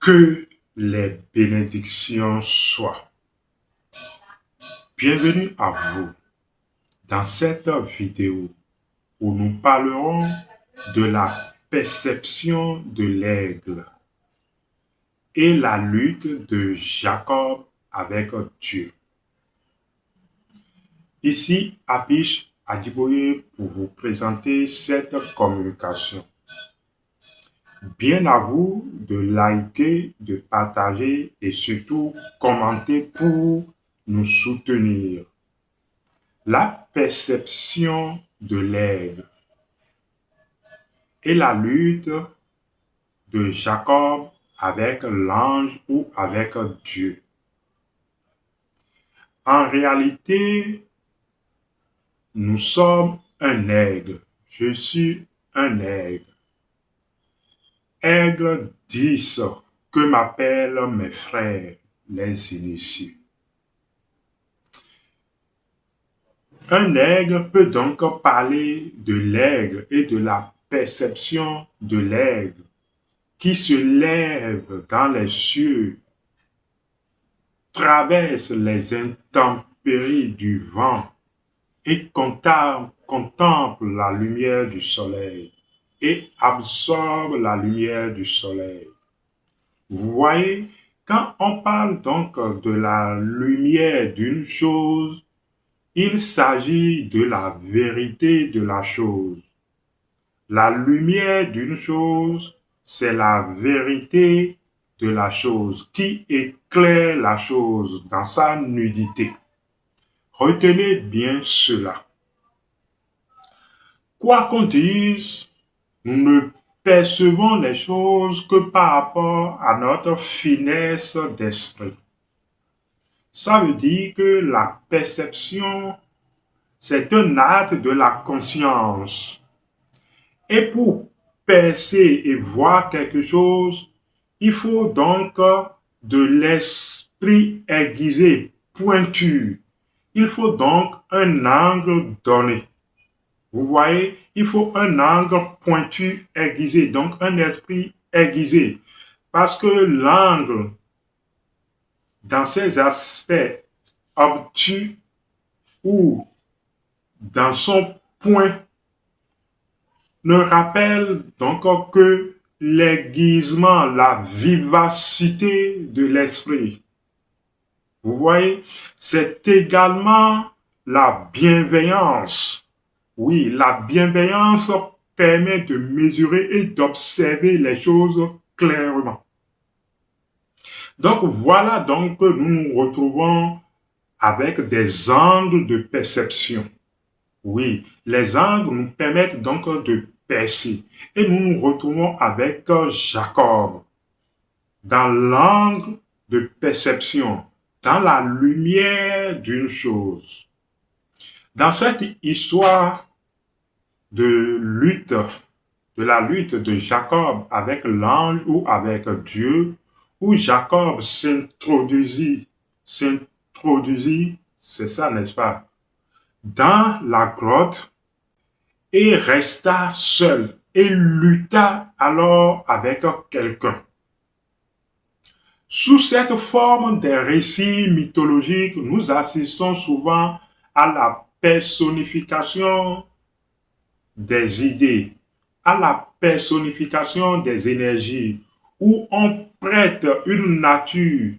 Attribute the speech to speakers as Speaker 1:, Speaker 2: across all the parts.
Speaker 1: Que les bénédictions soient. Bienvenue à vous dans cette vidéo où nous parlerons de la perception de l'aigle et la lutte de Jacob avec Dieu. Ici, Abish Adiboye pour vous présenter cette communication. Bien à vous de liker, de partager et surtout commenter pour nous soutenir. La perception de l'aigle et la lutte de Jacob avec l'ange ou avec Dieu. En réalité, nous sommes un aigle. Je suis un aigle. Aigle 10 que m'appellent mes frères, les initiés. Un aigle peut donc parler de l'aigle et de la perception de l'aigle qui se lève dans les cieux, traverse les intempéries du vent et contemple la lumière du soleil et absorbe la lumière du soleil. Vous voyez, quand on parle donc de la lumière d'une chose, il s'agit de la vérité de la chose. La lumière d'une chose, c'est la vérité de la chose qui éclaire la chose dans sa nudité. Retenez bien cela. Quoi qu'on dise, nous ne percevons les choses que par rapport à notre finesse d'esprit. Ça veut dire que la perception, c'est un acte de la conscience. Et pour percer et voir quelque chose, il faut donc de l'esprit aiguisé, pointu. Il faut donc un angle donné. Vous voyez, il faut un angle pointu, aiguisé, donc un esprit aiguisé. Parce que l'angle, dans ses aspects obtus ou dans son point, ne rappelle donc que l'aiguisement, la vivacité de l'esprit. Vous voyez, c'est également la bienveillance. Oui, la bienveillance permet de mesurer et d'observer les choses clairement. Donc voilà donc que nous nous retrouvons avec des angles de perception. Oui, les angles nous permettent donc de percer. Et nous nous retrouvons avec Jacob dans l'angle de perception, dans la lumière d'une chose. Dans cette histoire de lutte, de la lutte de Jacob avec l'ange ou avec Dieu, où Jacob s'introduisit, c'est ça, n'est-ce pas, dans la grotte et resta seul et lutta alors avec quelqu'un. Sous cette forme des récits mythologiques, nous assistons souvent à la personnification des idées, à la personnification des énergies, où on prête une nature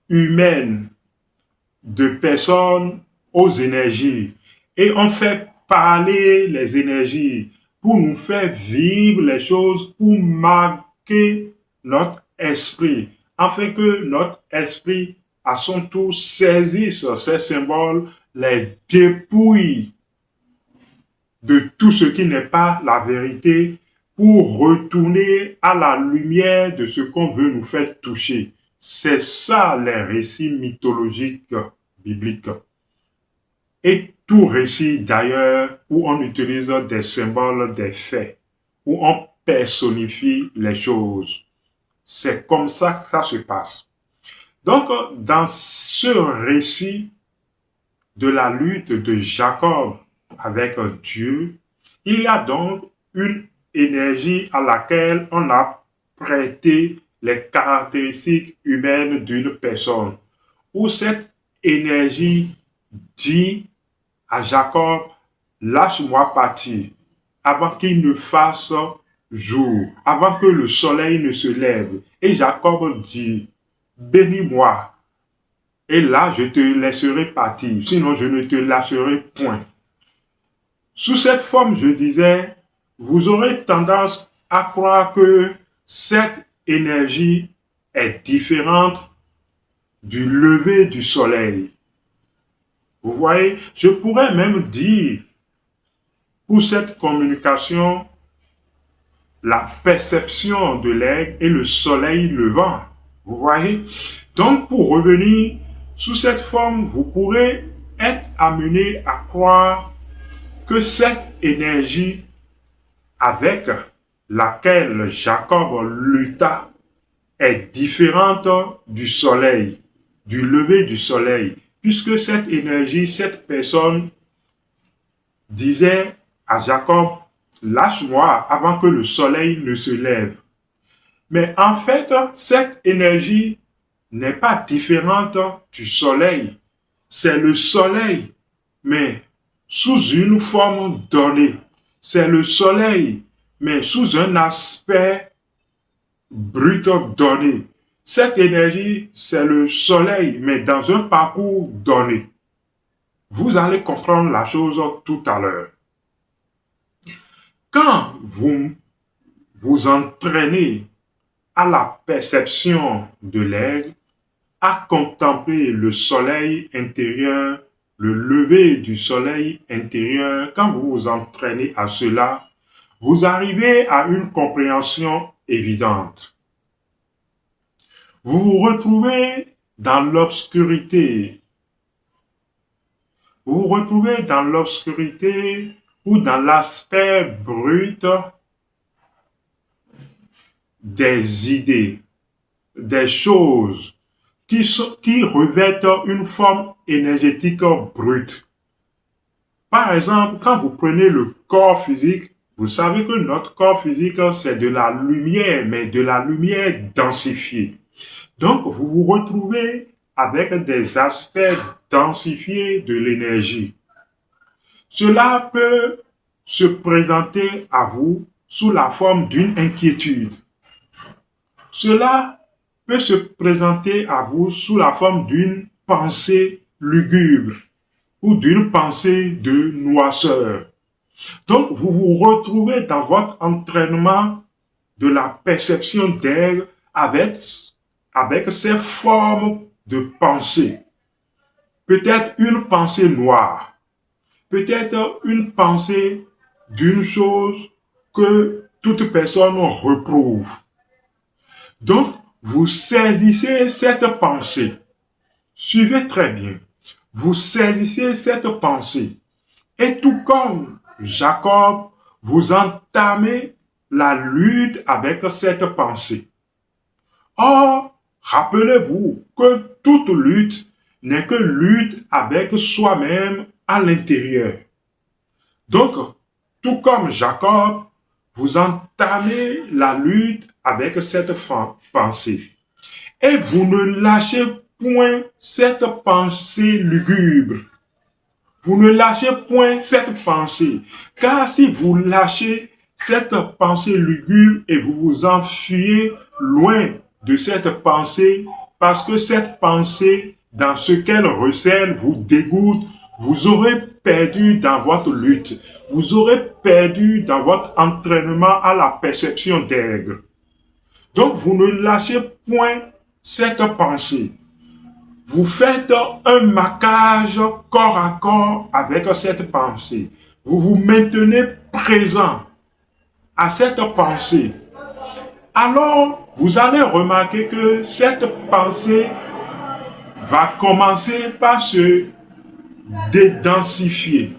Speaker 1: humaine de personnes aux énergies et on fait parler les énergies pour nous faire vivre les choses, pour marquer notre esprit, afin que notre esprit, à son tour, saisisse ces symboles, les dépouille de tout ce qui n'est pas la vérité pour retourner à la lumière de ce qu'on veut nous faire toucher. C'est ça les récits mythologiques bibliques. Et tout récit d'ailleurs où on utilise des symboles, des faits, où on personnifie les choses. C'est comme ça que ça se passe. Donc, dans ce récit de la lutte de Jacob avec Dieu, il y a donc une énergie à laquelle on a prêté les caractéristiques humaines d'une personne, où cette énergie dit à Jacob, lâche-moi partir avant qu'il ne fasse jour, avant que le soleil ne se lève. Et Jacob dit, bénis-moi, et là je te laisserai partir, sinon je ne te lâcherai point. Sous cette forme, je disais, vous aurez tendance à croire que cette énergie est différente du lever du soleil. Vous voyez, je pourrais même dire, pour cette communication, la perception de l'aigle et le soleil levant. Vous voyez? Donc, pour revenir sous cette forme, vous pourrez être amené à croire que cette énergie avec laquelle Jacob lutta est différente du soleil, du lever du soleil, puisque cette énergie, cette personne disait à Jacob, lâche-moi avant que le soleil ne se lève. Mais en fait, cette énergie n'est pas différente du soleil. C'est le soleil, mais sous une forme donnée. C'est le soleil, mais sous un aspect brut donné. Cette énergie, c'est le soleil, mais dans un parcours donné. Vous allez comprendre la chose tout à l'heure. Quand vous vous entraînez à la perception de l'aigle, à contempler le soleil intérieur, le lever du soleil intérieur, quand vous vous entraînez à cela, vous arrivez à une compréhension évidente. Vous vous retrouvez dans l'obscurité. Vous vous retrouvez dans l'obscurité ou dans l'aspect brut des idées, des choses qui revêtent une forme énergétique brute. Par exemple, quand vous prenez le corps physique, vous savez que notre corps physique, c'est de la lumière, mais de la lumière densifiée. Donc, vous vous retrouvez avec des aspects densifiés de l'énergie. Cela peut se présenter à vous sous la forme d'une inquiétude. Cela peut se présenter à vous sous la forme d'une pensée lugubre ou d'une pensée de noirceur. Donc, vous vous retrouvez dans votre entraînement de la perception d'aigle avec ces formes de pensée. Peut-être une pensée noire, peut-être une pensée d'une chose que toute personne reprouve. Donc, vous saisissez cette pensée. Suivez très bien. Vous saisissez cette pensée. Et tout comme Jacob, vous entamez la lutte avec cette pensée. Or, rappelez-vous que toute lutte n'est que lutte avec soi-même à l'intérieur. Donc, tout comme Jacob, vous entamez la lutte avec cette pensée. Et vous ne lâchez point cette pensée lugubre. Vous ne lâchez point cette pensée. Car si vous lâchez cette pensée lugubre et vous vous enfuyez loin de cette pensée, parce que cette pensée, dans ce qu'elle recèle, vous dégoûte, vous aurez perdu dans votre lutte. Vous aurez perdu dans votre entraînement à la perception d'aigle. Donc, vous ne lâchez point cette pensée. Vous faites un marquage corps à corps avec cette pensée. Vous vous maintenez présent à cette pensée. Alors, vous allez remarquer que cette pensée va commencer par se dédensifier.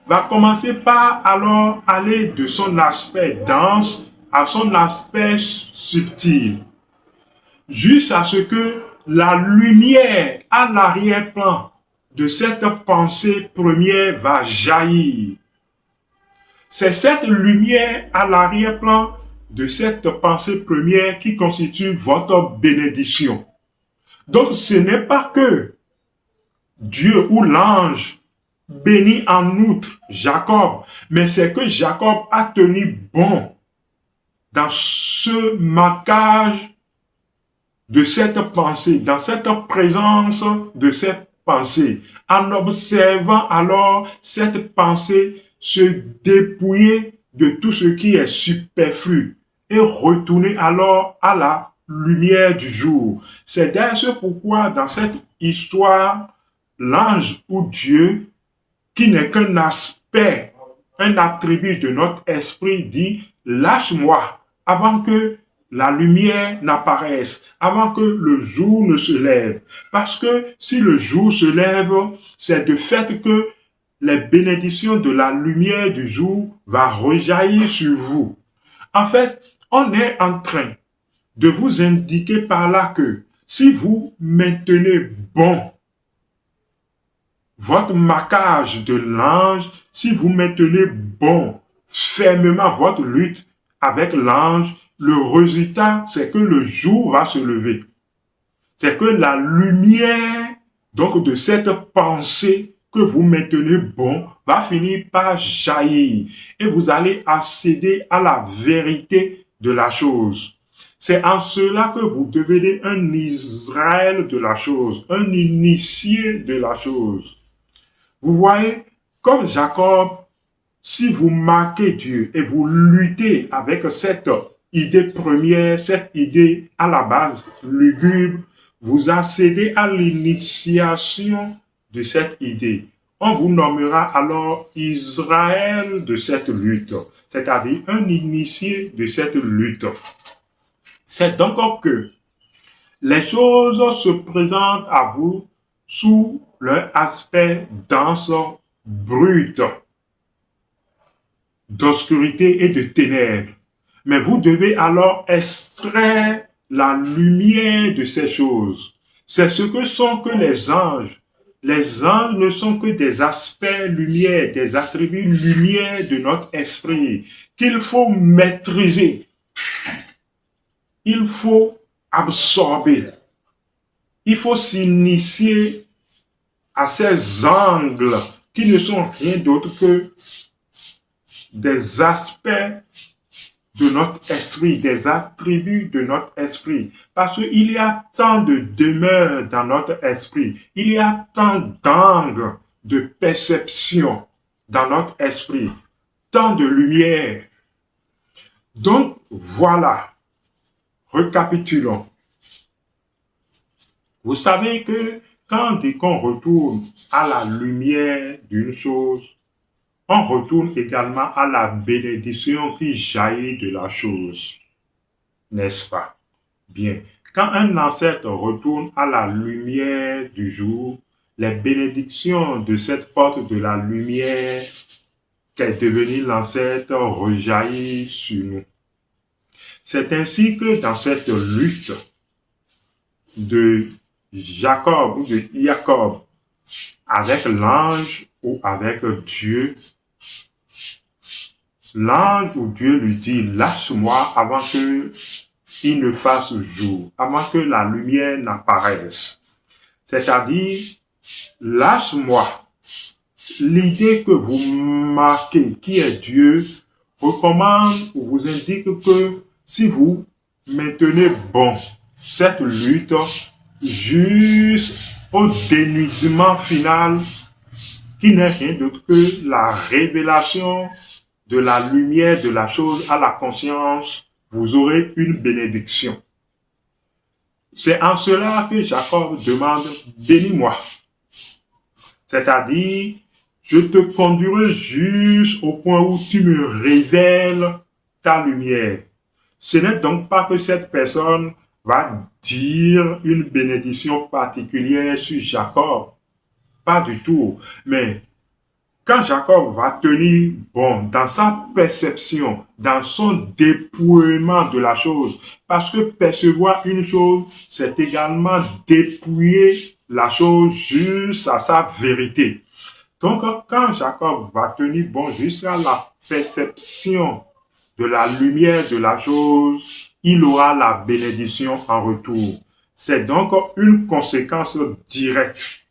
Speaker 1: Va commencer par alors aller de son aspect dense à son aspect subtil. Jusqu'à ce que la lumière à l'arrière-plan de cette pensée première va jaillir. C'est cette lumière à l'arrière-plan de cette pensée première qui constitue votre bénédiction. Donc ce n'est pas que Dieu ou l'ange bénit en outre Jacob, mais c'est que Jacob a tenu bon dans ce marquage de cette pensée, dans cette présence de cette pensée, en observant alors cette pensée se dépouiller de tout ce qui est superflu et retourner alors à la lumière du jour. C'est d'ailleurs ce pourquoi dans cette histoire, l'ange ou Dieu, qui n'est qu'un aspect, un attribut de notre esprit, dit lâche-moi avant que la lumière n'apparaisse, avant que le jour ne se lève. Parce que si le jour se lève, c'est de fait que les bénédictions de la lumière du jour va rejaillir sur vous. En fait, on est en train de vous indiquer par là que si vous maintenez bon votre marquage de l'ange, si vous maintenez bon fermement votre lutte avec l'ange, le résultat, c'est que le jour va se lever. C'est que la lumière, donc de cette pensée que vous maintenez bon, va finir par jaillir. Et vous allez accéder à la vérité de la chose. C'est en cela que vous devenez un Israël de la chose, un initié de la chose. Vous voyez, comme Jacob, si vous marquez Dieu et vous luttez avec cette idée première, cette idée à la base lugubre, vous accédez à l'initiation de cette idée. On vous nommera alors Israël de cette lutte, c'est-à-dire un initié de cette lutte. C'est donc que les choses se présentent à vous sous leur aspect dense, brut, d'obscurité et de ténèbres. Mais vous devez alors extraire la lumière de ces choses. C'est ce que sont que les anges. Les anges ne sont que des aspects lumière, des attributs lumière de notre esprit qu'il faut maîtriser. Il faut absorber. Il faut s'initier à ces angles qui ne sont rien d'autre que des aspects de notre esprit, des attributs de notre esprit. Parce qu'il y a tant de demeures dans notre esprit. Il y a tant d'angles de perception dans notre esprit. Tant de lumière. Donc, voilà. Récapitulons. Vous savez que quand on retourne à la lumière d'une chose, on retourne également à la bénédiction qui jaillit de la chose. N'est-ce pas? Bien. Quand un ancêtre retourne à la lumière du jour, les bénédictions de cette porte de la lumière qu'est devenue l'ancêtre rejaillissent sur nous. C'est ainsi que dans cette lutte de Jacob ou de Jacob avec l'ange ou avec Dieu, l'ange ou Dieu lui dit, lâche-moi avant que il ne fasse jour, avant que la lumière n'apparaisse. C'est-à-dire, lâche-moi. L'idée que vous marquez, qui est Dieu, recommande ou vous indique que si vous maintenez bon cette lutte jusqu'au dénudement final, qui n'est rien d'autre que la révélation de la lumière de la chose à la conscience, vous aurez une bénédiction. C'est en cela que Jacob demande, bénis-moi. C'est-à-dire, je te conduirai jusqu'au point où tu me révèles ta lumière. Ce n'est donc pas que cette personne va dire une bénédiction particulière sur Jacob. Pas du tout. Mais quand Jacob va tenir bon dans sa perception, dans son dépouillement de la chose, parce que percevoir une chose, c'est également dépouiller la chose jusqu'à sa vérité. Donc, quand Jacob va tenir bon jusqu'à la perception de la lumière de la chose, il aura la bénédiction en retour. C'est donc une conséquence directe.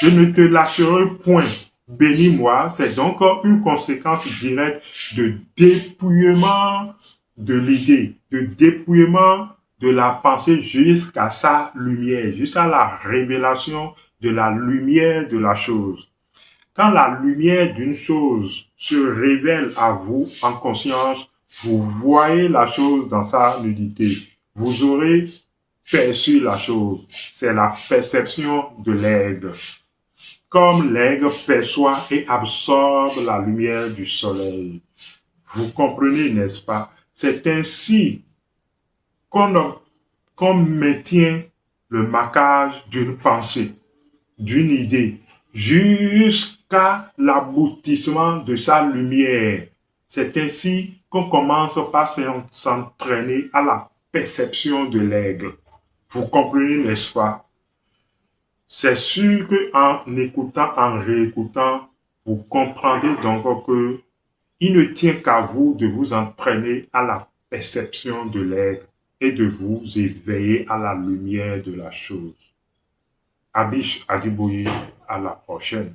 Speaker 1: Je ne te lâcherai point. Bénis-moi, c'est donc une conséquence directe de dépouillement de l'idée, de dépouillement de la pensée jusqu'à sa lumière, jusqu'à la révélation de la lumière de la chose. Quand la lumière d'une chose se révèle à vous en conscience, vous voyez la chose dans sa nudité. Vous aurez perçu la chose. C'est la perception de l'aigle. Comme l'aigle perçoit et absorbe la lumière du soleil. Vous comprenez, n'est-ce pas? C'est ainsi qu'on maintient le marquage d'une pensée, d'une idée, jusqu'à l'aboutissement de sa lumière. C'est ainsi qu'on commence par s'entraîner à la perception de l'aigle. Vous comprenez, n'est-ce pas? C'est sûr qu'en écoutant, en réécoutant, vous comprendrez donc que il ne tient qu'à vous de vous entraîner à la perception de l'aigle et de vous éveiller à la lumière de la chose. Abish Adiboye, à la prochaine.